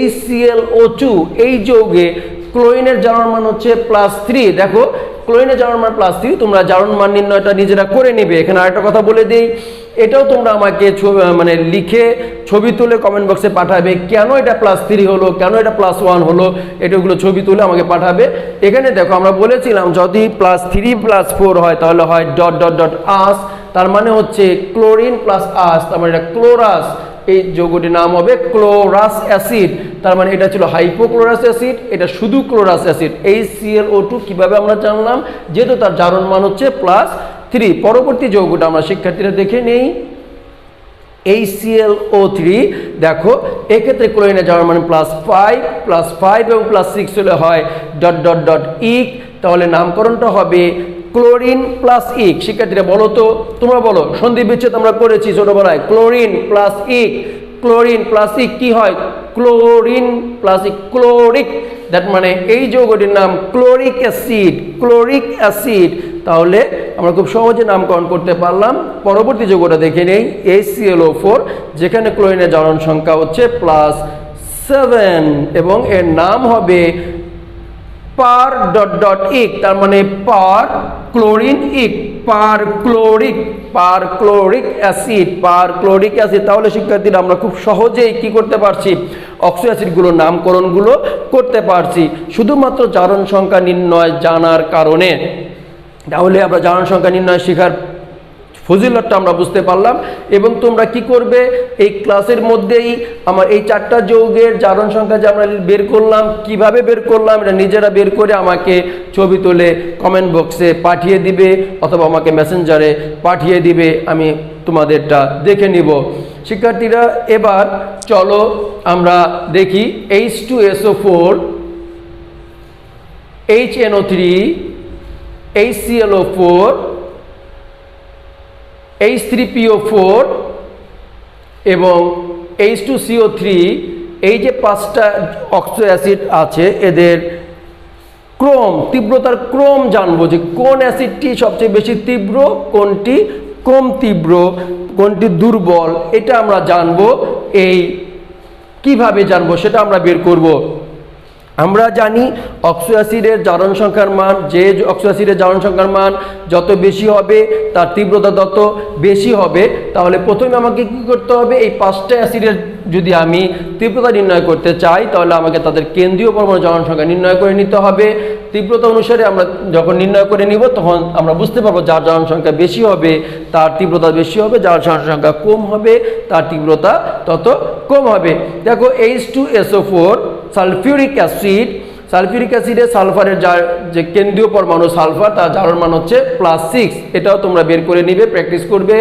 HClO2 এই যৌগে ক্লোরিনের জারণ মান হচ্ছে +3। দেখো ক্লোরিনের জারণ মান +3, তোমরা জারণ মান নির্ণয়টা নিজেরা করে নেবে। এখানে আরেকটা কথা বলে দিই, এটাও তোমরা আমাকে মানে লিখে ছবি তুলে কমেন্ট বক্সে পাঠাবে, কেন এটা +3 হলো, কেন এটা +1 হলো, এটাগুলো ছবি তুলে আমাকে পাঠাবে। এখানে দেখো আমরা বলেছিলাম যদি +3 +4 হয় তাহলে হয় ডট ডট ডট আস, তার মানে হচ্ছে ক্লোরিন প্লাস আস, তার মানে এটা ক্লোরাস। এই যৌগটির নাম হবে ক্লোরাস অ্যাসিড। তার মানে এটা ছিল হাইপোক্লোরাস অ্যাসিড, এটা শুধু ক্লোরাস অ্যাসিড। HClO2 কিভাবে আমরা জানলাম? যেহেতু তার জারণ মান হচ্ছে +3। পরবর্তী যৌগটা আমরা শিক্ষার্থীরা দেখে নেই, HClO3। দেখো এক্ষেত্রে ক্লোরিনের জারণ মান +5 এবং +6 হলে হয় ডট ডট ডট ইক, তাহলে নামকরণটা হবে ক্লোরিন প্লাস ইক। শিক্ষার্থীরা বলো তো, তোমরা বলো, সন্ধি বিচ্ছেদ আমরা করেছি ছোটবেলায়, ক্লোরিন প্লাস ইক, ক্লোরিন প্লাস ইক কি হয়? ক্লোরিন প্লাস ইক, ক্লোরিক। দ্যাট মানে এই যৌগটির নাম ক্লোরিক অ্যাসিড, ক্লোরিক অ্যাসিড। তাহলে আমরা খুব সহজে নামকরণ করতে পারলাম। পরবর্তী যৌগটা দেখে নেই, HClO4, যেখানে ক্লোরিনের জারণ সংখ্যা হচ্ছে +7 এবং এর নাম হবে পার ডট ডট ইক, তার মানে পার ক্লোরিন ইক, পার ক্লোরিক অ্যাসিড, পার ক্লোরিক অ্যাসিড। তাহলে শিক্ষার্থীরা আমরা খুব সহজেই কি করতে পারছি? অক্সো অ্যাসিডগুলোর নামকরণগুলো করতে পারছি শুধুমাত্র জারণ সংখ্যা নির্ণয় জানার কারণে। তাহলে আমরা জারণ সংখ্যা নির্ণয় শেখার ফজিলতটা আমরা বুঝতে পারলাম। এবং তোমরা কি করবে, এই ক্লাসের মধ্যেই আমার এই 4টা যৌগের জারণ সংখ্যা যে আমরা বের করলাম, কিভাবে বের করলাম এটা নিজেরা বের করে আমাকে ছবি তুলে কমেন্ট বক্সে পাঠিয়ে দিবে অথবা আমাকে মেসেঞ্জারে পাঠিয়ে দিবে, আমি তোমাদেরটা দেখে নিব। শিক্ষার্থীরা এবার চলো আমরা দেখি H2SO4, HNO3, HClO4, H3PO4 এবং H2CO3, এই যে 5টা অক্সো অ্যাসিড আছে এদের ক্রম, তীব্রতার ক্রম জানবো, যে কোন অ্যাসিডটি সবচেয়ে বেশি তীব্র, কোনটি কম তীব্র, কোনটি দুর্বল, এটা আমরা জানবো। এই কিভাবে জানবো সেটা আমরা বের করব। আমরা জানি অক্সো অ্যাসিডের জারণ সংখ্যার মান, যে অক্সো অ্যাসিডের জারণ সংখ্যার মান যত বেশি হবে তার তীব্রতা তত বেশি হবে। তাহলে প্রথমে আমাকে কি করতে হবে, এই 5টা অ্যাসিডের যদি আমি তীব্রতা নির্ণয় করতে চাই তাহলে আমাকে তাদের কেন্দ্রীয় পরমাণু জারণ সংখ্যা নির্ণয় করে নিতে হবে। তীব্রতা অনুসারে আমরা যখন নির্ণয় করে নিব তখন আমরা বুঝতে পারবো যার জারণ সংখ্যা বেশি হবে তার তীব্রতা বেশি হবে, যার জারণ সংখ্যা কম হবে তার তীব্রতা তত কম হবে। দেখো H2SO4 সালফিউরিক অ্যাসিড, সালফিউরিক অ্যাসিডে সালফারের যে কেন্দ্রীয় পরমাণু সালফার তার জারণ মান হচ্ছে +6, এটাও তোমরা বের করে নিবে, প্র্যাকটিস করবে।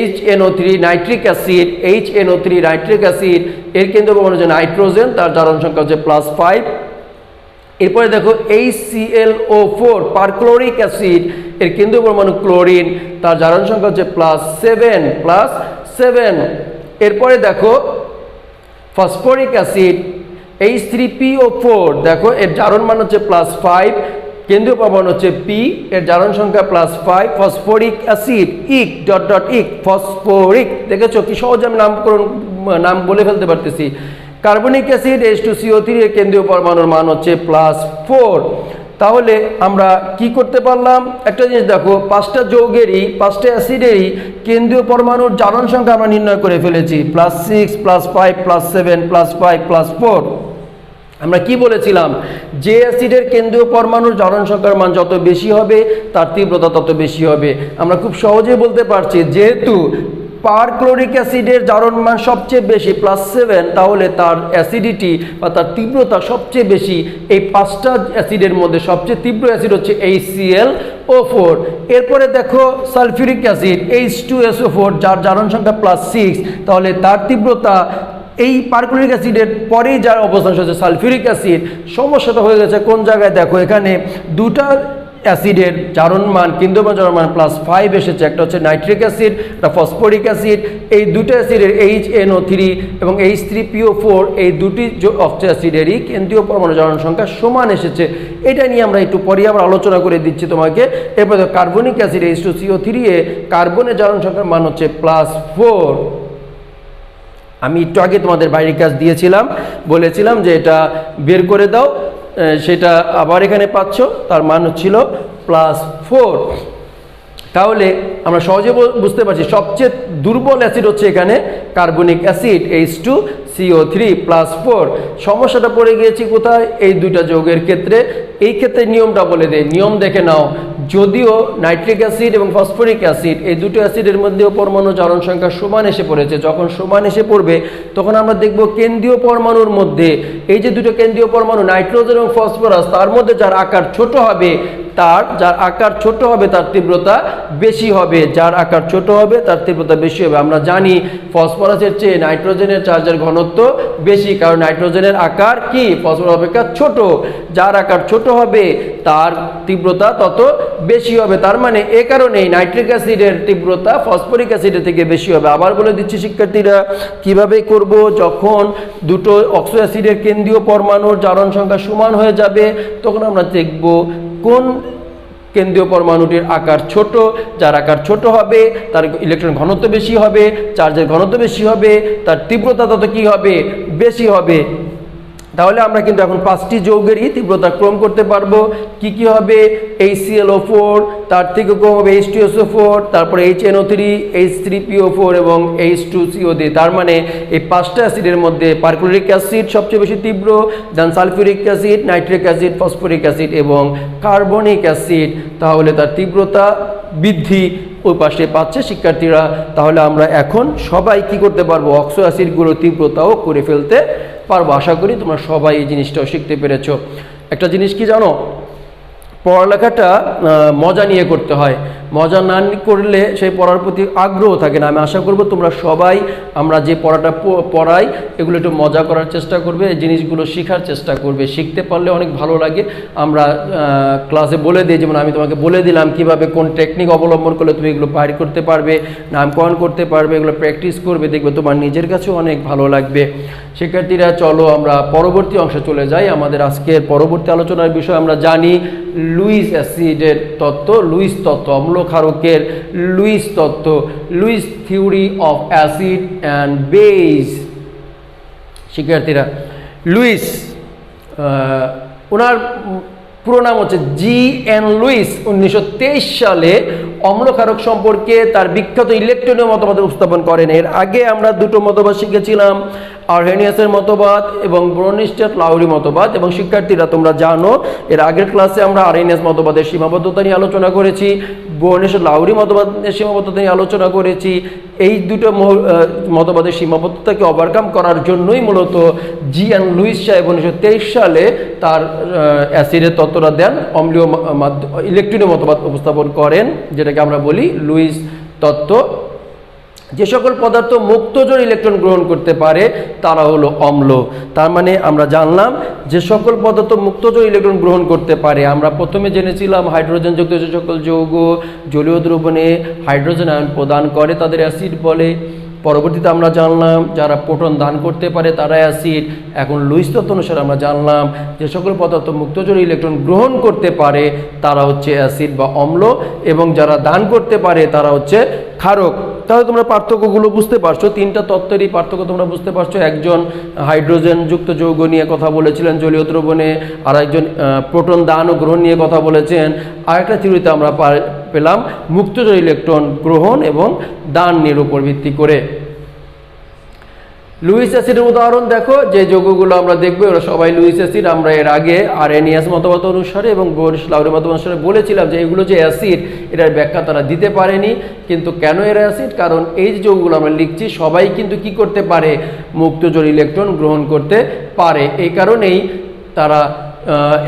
HNO3 nitric acid, HNO3 nitric acid এর কেন্দ্রীয় পরমাণু হচ্ছে নাইট্রোজেন, তার জারণ সংখ্যা হচ্ছে +5। এরপরে দেখো HClO4 পারক্লোরিক অ্যাসিড এর কেন্দ্রীয় পরমাণু ক্লোরিন, তার জারণ সংখ্যা হচ্ছে +7। এরপরে দেখো ফসফরিক অ্যাসিড H3PO4, দেখো এর জারণ মান হচ্ছে +5, কেন্দ্রীয় পরমাণু হচ্ছে P, এর জারণ সংখ্যা +5। ফসফরিক অ্যাসিড ইক ডট ডট ইক, ফসফরিক, দেখেছো কি সহজে আমি নাম বলে ফেলতে পারতেছি। কার্বনিক অ্যাসিড H2CO3 এর কেন্দ্রীয় পরমাণুর মান হচ্ছে +4। তাহলে আমরা কি করতে পারলাম, একটা জিনিস দেখো, 5টা যৌগেরই 5টা অ্যাসিডেরই কেন্দ্রীয় পরমাণুর জারণ সংখ্যা আমরা নির্ণয় করে ফেলেছি, +6 +5 +7 +5 +4। আমরা কি বলেছিলাম, যে অ্যাসিডের কেন্দ্রীয় পরমাণুর জারণ সংখ্যার মান যত বেশি হবে তার তীব্রতা তত বেশি হবে। আমরা খুব সহজেই বলতে পারছি যেহেতু পারক্লোরিক অ্যাসিডের জারণ মান সবচেয়ে বেশি +7, তাহলে তার অ্যাসিডিটি বা তার তীব্রতা সবচেয়ে বেশি। এই 5টা অ্যাসিডের মধ্যে সবচেয়ে তীব্র অ্যাসিড হচ্ছে HClO4। এরপরে দেখো সালফিউরিক অ্যাসিড H2SO4, যার জারণ সংখ্যা +6, তাহলে তার তীব্রতা এই পারক্লোরিক অ্যাসিডের পরেই যার অবস্থান হচ্ছে সালফিউরিক অ্যাসিড। সমস্যাটা হয়ে গেছে কোন জায়গায়, দেখো এখানে দুটা অ্যাসিডের জারণ মান, কেন্দ্রীয় জারণ মান +5 এসেছে। একটা হচ্ছে নাইট্রিক অ্যাসিড, একটা ফসফরিক অ্যাসিড। এই দুটো অ্যাসিডের HNO3 এবং H3PO4, এই দুটি অক্সি অ্যাসিডেরই কেন্দ্রীয় পরমাণু জারণ সংখ্যা সমান এসেছে। এটা নিয়ে আমরা একটু পরে আবার আলোচনা করে দিচ্ছি তোমাকে। এরপরে কার্বনিক অ্যাসিড H2CO3 এ কার্বনের জারণ সংখ্যার মান হচ্ছে +4। আমি একটু আগে তোমাদের বাইরের কাজ দিয়েছিলাম, বলেছিলাম যে এটা বের করে দাও, সেটা আবার এখানে পাচ্ছ, তার মান হচ্ছিল +4। তাহলে আমরা সহজে বুঝতে পারছি সবচেয়ে দুর্বল অ্যাসিড হচ্ছে এখানে কার্বনিক অ্যাসিড H2CO3 +4। সমস্যাটা পড়ে গিয়েছি কোথায়, এই দুইটা যৌগের ক্ষেত্রে। এই ক্ষেত্রে নিয়মটা বলে দেয়, নিয়ম দেখে নাও। যদিও নাইট্রিক অ্যাসিড এবং ফসফরিক অ্যাসিড এই দুটো অ্যাসিডের মধ্যেও পরমাণু জারণ সংখ্যা সমান এসে পড়েছে, যখন সমান এসে পড়বে তখন আমরা দেখব কেন্দ্রীয় পরমাণুর মধ্যে এই যে দুটো কেন্দ্রীয় পরমাণু নাইট্রোজেন এবং ফসফরাস, তার মধ্যে যার আকার ছোট হবে যার আকার ছোট হবে তার তীব্রতা বেশি হবে, যার আকার ছোট হবে তার তীব্রতা বেশি হবে। আমরা জানি ফসফরাসের চেয়ে নাইট্রোজেনের চার্জের ঘনত্ব বেশি, কারণ নাইট্রোজেনের আকার কি ফসফরাস অপেক্ষা ছোট। যার আকার ছোট হবে তার তীব্রতা তত বেশি হবে। তার মানে এ কারণেই নাইট্রিক অ্যাসিডের তীব্রতা ফসফরিক অ্যাসিডের থেকে বেশি হবে। আবার বলে দিচ্ছি শিক্ষার্থীরা, কিভাবে করব, যখন দুটো অক্সো অ্যাসিডের কেন্দ্রীয় পরমাণুর জারণ সংখ্যা সমান হয়ে যাবে তখন আমরা দেখব কোন কেন্দ্রীয় পরমাণুটির আকার ছোট। যার আকার ছোট হবে তার ইলেকট্রন ঘনত্ব বেশি হবে, চার্জের ঘনত্ব বেশি হবে, তার তীব্রতা তত কি হবে, বেশি হবে। তাহলে আমরা কিন্তু এখন 5টি যৌগেরই তীব্রতা ক্রম করতে পারবো। কি কি হবে, HClO4, তার থেকে কম হবে H2SO4, তারপরে HNO3, H3PO4 এবং H2CO3। তার মানে এই 5টা অ্যাসিডের মধ্যে পারক্লোরিক অ্যাসিড সবচেয়ে বেশি তীব্র, then sulphuric acid, nitric acid, phosphoric acid এবং কার্বনিক অ্যাসিড। তাহলে তার তীব্রতা বৃদ্ধি ওই পাশে পাচ্ছে শিক্ষার্থীরা। তাহলে আমরা এখন সবাই কি করতে পারবো, অক্সো অ্যাসিডগুলোর তীব্রতাও করে ফেলতে পারবো। আশা করি তোমরা সবাই এই জিনিসটাও শিখতে পেরেছো। একটা জিনিস কি জানো, পড়ালেখাটা মজা নিয়ে করতে হয়। মজা না করলে সেই পড়ার প্রতি আগ্রহ থাকে না। আমি আশা করব তোমরা সবাই আমরা যে পড়াটা পড়াই এগুলো একটু মজা করার চেষ্টা করবে, এই জিনিসগুলো শেখার চেষ্টা করবে। শিখতে পারলে অনেক ভালো লাগে। আমরা ক্লাসে বলে দিই, যেমন আমি তোমাকে বলে দিলাম কিভাবে কোন টেকনিক অবলম্বন করলে তুমি এগুলো বাইর করতে পারবে, নামকরণ করতে পারবে, এগুলো প্র্যাকটিস করবে, দেখবে তোমার নিজের কাছেও অনেক ভালো লাগবে। শিক্ষার্থীরা চলো আমরা পরবর্তী অংশে চলে যাই। আমাদের আজকের পরবর্তী আলোচনার বিষয় আমরা জানি লুইস অ্যাসিডের তত্ত্ব, লুইস তত্ত্ব, অম্লক্ষারকের লুইস তত্ত্ব, Lewis theory of acid and base. শিক্ষার্থীরা, লুইস ওনার পুরো নাম হচ্ছে GN লুইস। 1923 সালে অম্লক্ষারক সম্পর্কে তার বিখ্যাত ইলেকট্রনীয় মতবাদ উপস্থাপন করেন। এর আগে আমরা দুটো মতবাদ শিখেছিলাম, আর্হেনিয়াসের মতবাদ এবং ব্রনিস্টেড লাউরি মতবাদ। এবং শিক্ষার্থীরা তোমরা জানো এর আগের ক্লাসে আমরা আর্হেনিয়াস মতবাদের সীমাবদ্ধতা নিয়ে আলোচনা করেছি, ব্রনিস্টেড লাউরি মতবাদের সীমাবদ্ধতা নিয়ে আলোচনা করেছি। এই দুটো মতবাদের সীমাবদ্ধতাকে ওভারকাম করার জন্যই মূলত GN লুইস সাহেব 1923 সালে তার অ্যাসিডের তত্ত্বটা দেন, অম্লীয় ইলেকট্রনীয় মতবাদ উপস্থাপন করেন, যেটাকে আমরা বলি লুইস তত্ত্ব। যে সকল পদার্থ মুক্তজোড় ইলেকট্রন গ্রহণ করতে পারে তারা হলো অম্ল। তার মানে আমরা জানলাম যে সকল পদার্থ মুক্তজোড় ইলেকট্রন গ্রহণ করতে পারে। আমরা প্রথমে জেনেছিলাম হাইড্রোজেনযুক্ত যে সকল যৌগ জলীয় দ্রবণে হাইড্রোজেন আয়ন প্রদান করে তাদের অ্যাসিড বলে। পরবর্তীতে আমরা জানলাম যারা প্রোটন দান করতে পারে তারা অ্যাসিড। এখন লুইস তত্ত্ব অনুসারে আমরা জানলাম যে সকল পদার্থ মুক্তজোড় ইলেকট্রন গ্রহণ করতে পারে তারা হচ্ছে অ্যাসিড বা অম্ল, এবং যারা দান করতে পারে তারা হচ্ছে ক্ষারক। তাহলে তোমরা পার্থক্যগুলো বুঝতে পারছো, তিনটা তত্ত্বেরই পার্থক্য তোমরা বুঝতে পারছো। একজন হাইড্রোজেনযুক্ত যৌগ নিয়ে কথা বলেছিলেন জলীয় দ্রবণে, আর একজন প্রোটন দান ও গ্রহণ নিয়ে কথা বলেছেন। আরেকটা থিওরিতে আমরা পেলাম মুক্তজোড় ইলেকট্রন গ্রহণ এবং দানের উপর ভিত্তি করে। লুইস অ্যাসিডের উদাহরণ দেখো, যে যৌগগুলো আমরা দেখবো ওরা সবাই লুইস অ্যাসিড। আমরা এর আগে আরএনিয়াস মতবাদ অনুসারে এবং বোরিস লাউরি মতবাদ অনুসারে বলেছিলাম যে এগুলো যে অ্যাসিড, এটার ব্যাখ্যা তারা দিতে পারেনি। কিন্তু কেন এরা অ্যাসিড? কারণ এই যে যৌগগুলো আমরা লিখছি সবাই কিন্তু কি করতে পারে, মুক্ত জোড় ইলেকট্রন গ্রহণ করতে পারে। এই কারণেই তারা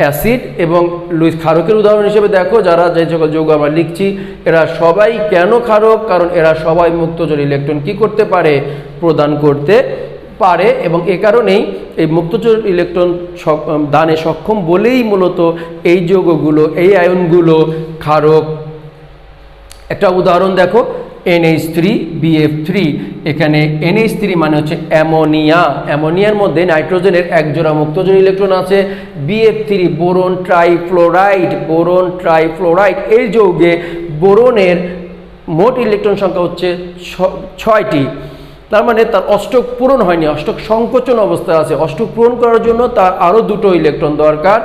অ্যাসিড। এবং লুইস ক্ষারকের উদাহরণ হিসেবে দেখো, যারা যে সকল যৌগ আমরা লিখছি এরা সবাই কেন ক্ষারক, কারণ এরা সবাই মুক্ত জোড় ইলেকট্রন কি করতে পারে, প্রদান করতে পারে। এবং এ কারণেই এই মুক্ত জোড় ইলেকট্রন দানে সক্ষম বলেই মূলত এই যৌগগুলো, এই আয়নগুলো ক্ষারক। একটা উদাহরণ দেখো, NH3BF3। এখানে NH3 মানে হচ্ছে অ্যামোনিয়া। অ্যামোনিয়ার মধ্যে নাইট্রোজেনের এক জোড়া মুক্ত জোড় ইলেকট্রন আছে। BF3 boron trifluoride. Boron trifluoride এই যৌগে বোরনের মোট ইলেকট্রন সংখ্যা হচ্ছে 6টি। তার মানে তার অষ্টক পূরণ হয়নি, অষ্টক সংকোচন অবস্থায় আছে। অষ্টক পূরণ করার জন্য তার আরও 2টো ইলেকট্রন দরকার।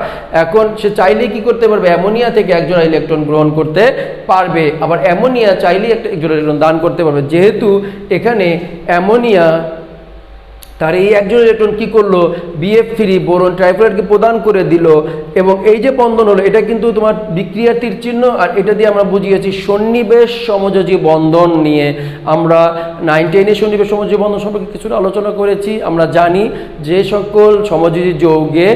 এখন সে চাইলেই কি করতে পারবে, অ্যামোনিয়া থেকে এক জোড়া ইলেকট্রন গ্রহণ করতে পারবে। আবার অ্যামোনিয়া চাইলেই এক জোড়া ইলেকট্রন দান করতে পারবে। যেহেতু এখানে অ্যামোনিয়া তার এই একজন ইলেকট্রন কি করলো, BF3 বোরন ট্রাইফ্লোরাইডকে প্রদান করে দিল। এবং এই যে বন্ধন হলো এটা কিন্তু তোমার বিক্রিয়ার তীর চিহ্ন, আর এটা দিয়ে আমরা বুঝিয়েছি সন্নিবেশ সমযোজী বন্ধন নিয়ে। আমরা 9 10-এ সন্নিবেশ সমযোজী বন্ধন সম্পর্কে কিছুটা আলোচনা করেছি। আমরা জানি যে সকল সমযোজী যৌগে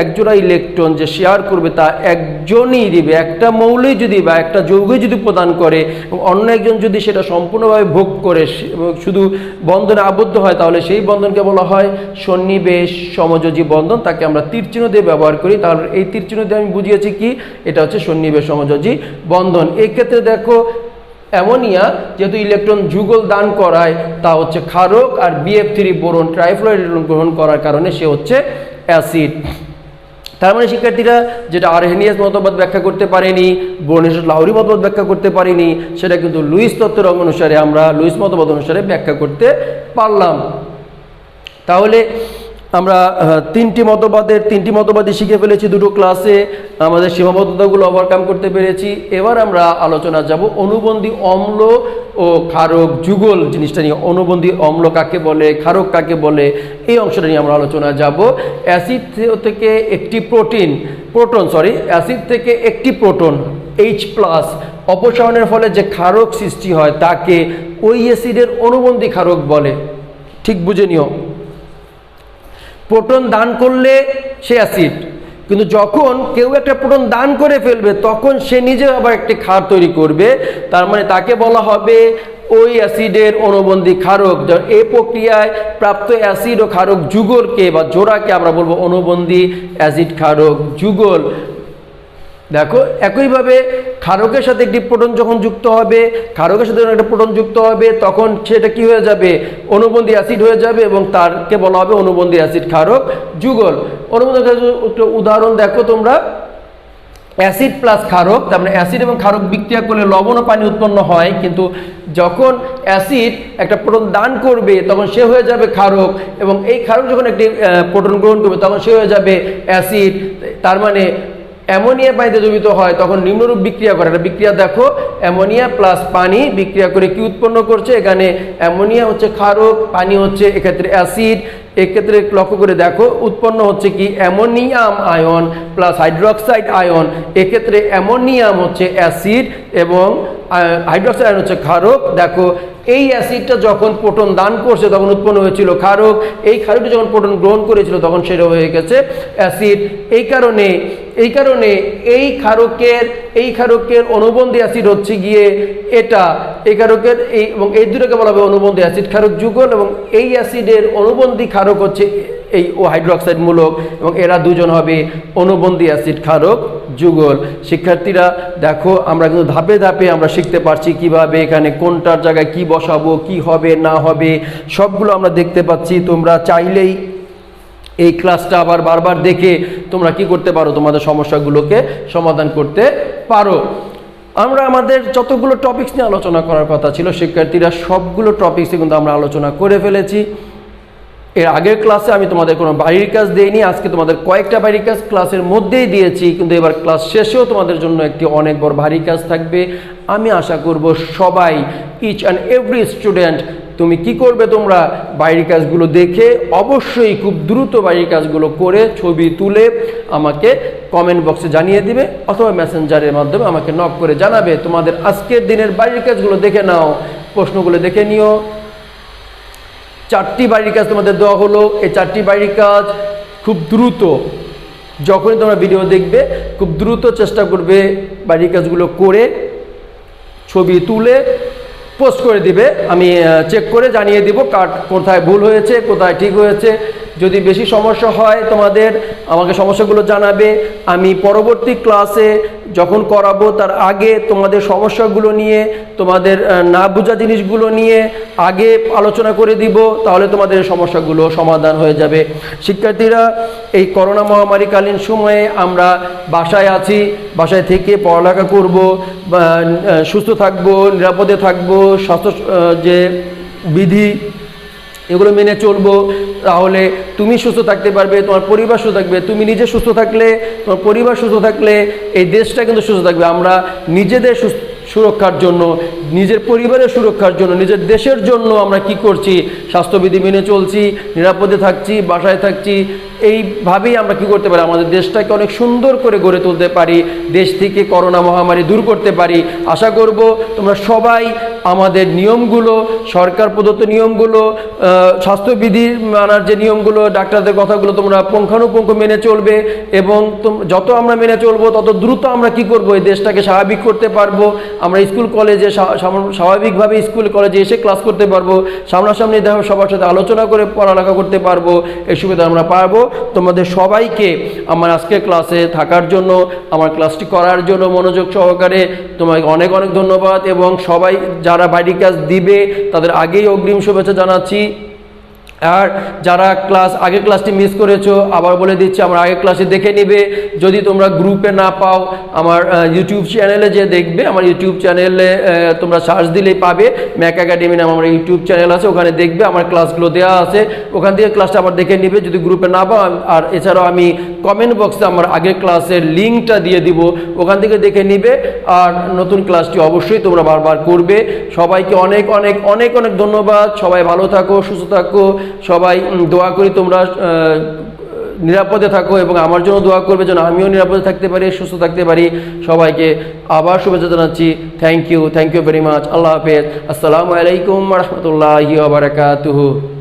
একজোড়া ইলেকট্রন যে শেয়ার করবে তা একজনই দিবে। একটা মৌলই যদি বা একটা যৌগই যদি প্রদান করে এবং অন্য একজন যদি সেটা সম্পূর্ণভাবে ভোগ করে এবং শুধু বন্ধনে আবদ্ধ হয়, তাহলে সেই বন্ধনকে বলা হয় সন্নিবেশ সমযোজী বন্ধন। তাকে আমরা তীর চিহ্ন দিয়ে ব্যবহার করি। তাহলে এই তীর চিহ্ন দিয়ে আমি বুঝিয়েছি কি, এটা হচ্ছে সন্নিবেশ সমযোজী বন্ধন। এই ক্ষেত্রে দেখো অ্যামোনিয়া যেহেতু ইলেকট্রন যুগল দান করায় তা হচ্ছে ক্ষারক, আর BF3 বোরন ট্রাইফ্লোরাইড গ্রহণ করার কারণে সে হচ্ছে অ্যাসিড। তার মানে শিক্ষার্থীরা যেটা আরহেনিয়াস মতবাদ ব্যাখ্যা করতে পারেনি, বোরিস লাউরি মতবাদ ব্যাখ্যা করতে পারেনি, সেটা কিন্তু লুইস তত্ত্বের অনুসারে আমরা লুইস মতবাদ অনুসারে ব্যাখ্যা করতে পারলাম। তাহলে আমরা তিনটি মতবাদই শিখে ফেলেছি দুটো ক্লাসে। আমাদের সীমাবদ্ধতাগুলো ওভারকাম করতে পেরেছি। এবার আমরা আলোচনা যাব অনুবন্ধী অম্ল ও ক্ষারক যুগল জিনিসটা নিয়ে। অনুবন্ধী অম্ল কাকে বলে, ক্ষারক কাকে বলে, এই অংশটা নিয়ে আমরা আলোচনা যাব। অ্যাসিড থেকে একটি অ্যাসিড থেকে একটি প্রোটন H+ অপসারণের ফলে যে ক্ষারক সৃষ্টি হয় তাকে ওই অ্যাসিডের অনুবন্ধী ক্ষারক বলে। ঠিক বুঝে নিও, প্রোটন দান করলে সে অ্যাসিড, কিন্তু যখন কেউ একটা প্রোটন দান করে ফেলবে তখন সে নিজে আবার একটি ক্ষার তৈরি করবে। তার মানে তাকে বলা হবে ওই অ্যাসিডের অনুবন্ধী ক্ষারক। এই প্রক্রিয়ায় প্রাপ্ত অ্যাসিড ও ক্ষারক যুগলকে বা জোড়াকে আমরা বলবো অনুবন্ধী অ্যাসিড ক্ষারক যুগল। দেখো একইভাবে ক্ষারকের সাথে একটি প্রোটন যখন যুক্ত হবে, একটা প্রোটন যুক্ত হবে, তখন সেটা কি হয়ে যাবে, অনুবন্ধী অ্যাসিড হয়ে যাবে এবং তারকে বলা হবে অনুবন্ধী অ্যাসিড ক্ষারক যুগল। অনুবন্ধী উদাহরণ দেখো তোমরা, অ্যাসিড প্লাস ক্ষারক। তার মানে অ্যাসিড এবং ক্ষারক বিক্রিয়া করলে লবণ ও পানি উৎপন্ন হয়, কিন্তু যখন অ্যাসিড একটা প্রোটন দান করবে তখন সে হয়ে যাবে ক্ষারক, এবং এই ক্ষারক যখন একটি প্রোটন গ্রহণ করবে তখন সে হয়ে যাবে অ্যাসিড। তার মানে অ্যামোনিয়া পানিতে দ্রবীভূত হয় তখন নিম্নরূপ বিক্রিয়া করে। একটা বিক্রিয়া দেখো, অ্যামোনিয়া প্লাস পানি বিক্রিয়া করে কি উৎপন্ন করছে, এখানে অ্যামোনিয়া হচ্ছে ক্ষারক, পানি হচ্ছে এক্ষেত্রে অ্যাসিড। এক্ষেত্রে লক্ষ্য করে দেখো উৎপন্ন হচ্ছে কি ammonium ion plus hydroxide ion. এক্ষেত্রে অ্যামোনিয়াম হচ্ছে অ্যাসিড এবং হাইড্রোক্সাইড আয়ন হচ্ছে ক্ষারক। দেখো এই অ্যাসিডটা যখন প্রোটন দান করছে তখন উৎপন্ন হয়েছিল ক্ষারক, এই ক্ষারকটি যখন প্রোটন গ্রহণ করেছিল তখন সেটা হয়ে গেছে অ্যাসিড। এই কারণে এই ক্ষারকের অনুবন্ধী অ্যাসিড হচ্ছে গিয়ে এটা, এই ক্ষারকের এবং এই দুটোকে বলা হবে অনুবন্ধী অ্যাসিড ক্ষারক যুগল, এবং এই অ্যাসিডের অনুবন্ধী ক্ষারক হচ্ছে এই হাইড্রোক্সাইড মূলক, এবং এরা দুজন হবে অনুবন্ধী অ্যাসিড ক্ষারক যুগল। শিক্ষার্থীরা দেখো আমরা কিন্তু ধাপে ধাপে আমরা শিখতে পারছি কিভাবে এখানে কোনটার জায়গায় কি বসাবো, কি হবে না হবে সবগুলো আমরা দেখতে পাচ্ছি। তোমরা চাইলেই এই ক্লাসটা আবার বারবার দেখে তোমরা কি করতে পারো, তোমাদের সমস্যাগুলোকে সমাধান করতে পারো। আমরা আমাদের যতগুলো টপিকস নিয়ে আলোচনা করার কথা ছিল শিক্ষার্থীরা সবগুলো টপিকসে কিন্তু আমরা আলোচনা করে ফেলেছি। এর আগের ক্লাসে আমি তোমাদের কোনো বাড়ির কাজ দেইনি, আজকে তোমাদের কয়েকটা বাড়ির কাজ ক্লাসের মধ্যেই দিয়েছি, কিন্তু এবার ক্লাস শেষেও তোমাদের জন্য একটি অনেক বড় ভারী কাজ থাকবে। আমি আশা করব সবাই, ইচ অ্যান্ড এভরি স্টুডেন্ট তুমি কি করবে, তোমরা বাইরের কাজগুলো দেখে অবশ্যই খুব দ্রুত বাইরের কাজগুলো করে ছবি তুলে আমাকে কমেন্ট বক্সে জানিয়ে দিবে অথবা মেসেঞ্জারের মাধ্যমে আমাকে নক করে জানাবে। তোমাদের আজকের দিনের বাইরের কাজগুলো দেখে নাও, প্রশ্নগুলো দেখে নিও। 4টি বাড়ির কাজ তোমাদের দেওয়া হলো। এই 4টি বাড়ির কাজ খুব দ্রুত, যখনই তোমরা ভিডিও দেখবে খুব দ্রুত চেষ্টা করবে বাড়ির কাজগুলো করে ছবি তুলে পোস্ট করে দিবে। আমি চেক করে জানিয়ে দিব কোথায় ভুল হয়েছে, কোথায় ঠিক হয়েছে। যদি বেশি সমস্যা হয় তোমাদের আমাকে সমস্যাগুলো জানাবে। আমি পরবর্তী ক্লাসে যখন করাবো তার আগে তোমাদের সমস্যাগুলো নিয়ে, তোমাদের না বোঝা জিনিসগুলো নিয়ে আগে আলোচনা করে দিব, তাহলে তোমাদের সমস্যাগুলো সমাধান হয়ে যাবে। শিক্ষার্থীরা, এই করোনা মহামারীকালীন সময়ে আমরা বাসায় আছি, বাসায় থেকে পড়ালেখা করব, সুস্থ থাকবো, নিরাপদে থাকবো, স্বাস্থ্য যে বিধি এগুলো মেনে চলবো, তাহলে তুমি সুস্থ থাকতে পারবে, তোমার পরিবার সুস্থ থাকবে। তুমি নিজে সুস্থ থাকলে, তোমার পরিবার সুস্থ থাকলে এই দেশটা কিন্তু সুস্থ থাকবে। আমরা নিজেদের সুরক্ষার জন্য, নিজের পরিবারের সুরক্ষার জন্য, নিজের দেশের জন্য আমরা কি করছি, স্বাস্থ্যবিধি মেনে চলছি, নিরাপদে থাকছি, বাসায় থাকছি। এইভাবেই আমরা কি করতে পারি, আমাদের দেশটাকে অনেক সুন্দর করে গড়ে তুলতে পারি, দেশ থেকে করোনা মহামারী দূর করতে পারি। আশা করব তোমরা সবাই আমাদের নিয়মগুলো, সরকার প্রদত্ত নিয়মগুলো, স্বাস্থ্যবিধি মানার যে নিয়মগুলো, ডাক্তারদের কথাগুলো তোমরা পুঙ্খানুপুঙ্খ মেনে চলবে। এবং যত আমরা মেনে চলবো তত দ্রুত আমরা কি করব, এই দেশটাকে স্বাভাবিক করতে পারবো। আমরা স্কুল কলেজে স্বাভাবিকভাবে স্কুল কলেজে এসে ক্লাস করতে পারবো, সামনাসামনি দেখো সবার সাথে আলোচনা করে পড়ালেখা করতে পারবো। এই সুবিধা আমরা পারবো। তোমাদের সবাইকে আমার আজকের ক্লাসে থাকার জন্য, আমার ক্লাসটি করার জন্য মনোযোগ সহকারে তোমাকে অনেক অনেক ধন্যবাদ। এবং সবাই যারা বাড়ির কাজ দিবে তাদের আগেই অগ্রিম শুভেচ্ছা জানাচ্ছি। আর যারা আগের ক্লাসটি মিস করেছো, আবার বলে দিচ্ছি আমার আগের ক্লাসে দেখে নিবে। যদি তোমরা গ্রুপে না পাও, আমার ইউটিউব চ্যানেলে যে দেখবে, আমার ইউটিউব চ্যানেলে তোমরা সার্চ দিলেই পাবে, ম্যাক একাডেমি নাম আমার ইউটিউব চ্যানেল আছে, ওখানে দেখবে আমার ক্লাসগুলো দেওয়া আছে, ওখান থেকে ক্লাসটা আবার দেখে নিবে যদি গ্রুপে না পাও। আর এছাড়াও আমি কমেন্ট বক্সে আমার আগের ক্লাসের লিঙ্কটা দিয়ে দিব, ওখান থেকে দেখে নিবে। আর নতুন ক্লাসটি অবশ্যই তোমরা বারবার করবে। সবাইকে অনেক অনেক অনেক অনেক ধন্যবাদ। সবাই ভালো থাকো, সুস্থ থাকো। সবাই দোয়া করি তোমরা নিরাপদে থাকো এবং আমার জন্য দোয়া করবে যেন আমিও নিরাপদে থাকতে পারি, সুস্থ থাকতে পারি। সবাইকে আবার শুভেচ্ছা জানাচ্ছি। Thank you very much. আল্লাহ হাফেজ। আসসালামু আলাইকুম ওয়া রাহমাতুল্লাহি ওয়া বারাকাতুহু।